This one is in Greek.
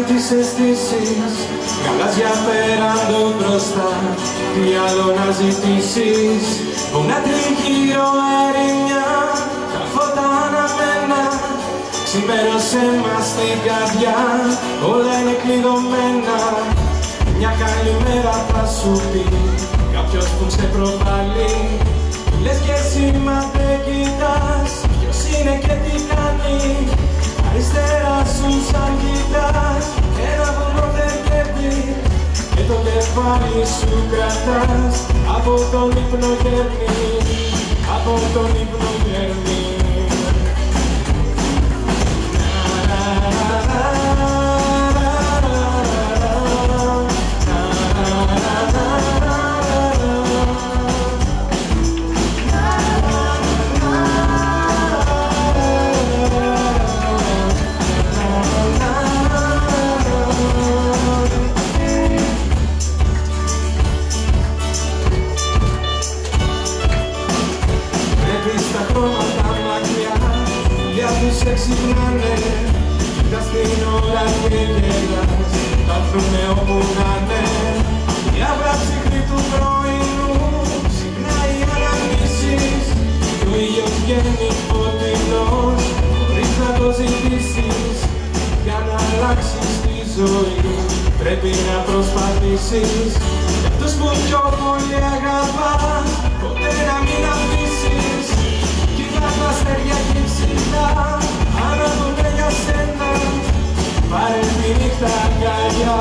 τις αισθήσεις, γαλάζια πέραντο μπροστά, τι άλλο να ζητήσεις. Βουνά τριγύρω ερημιά, τα φώτα αναμένα, ξημέρωσε μας στην καρδιά, όλα είναι κλειδωμένα. Μια καλημέρα θα σου πει κάποιος που σε προβάλλει, λες και εσύ μα δεν κοιτάς ποιος είναι και τι κάνει. Αριστερά σου σαν κοιτάς ένα βουνό δεν βλέπει, και το κεφάλι σου κρατάς από τον ύπνο γέρνη, από τον ύπνο γέρνη. Σε ξυπνάνε, κοιτάς την ώρα και γελάς, θα έρθουνε όπου να είναι. Η άβρα ψυχρή του πρωινού συχνά οι αναμνήσεις, και ο ήλιος βγαίνει φωτεινός χωρίς να το ζητήσεις. Για να αλλάξεις τη ζωή πρέπει να προσπαθήσεις, για αυτούς που πιο πολύ αγαπάς ποτέ να μην αφήσεις. Κοιτάς τα αστέρια και ψηλά, ανάβουνε για σένα, πάρε τη νύχτα αγκαλιά.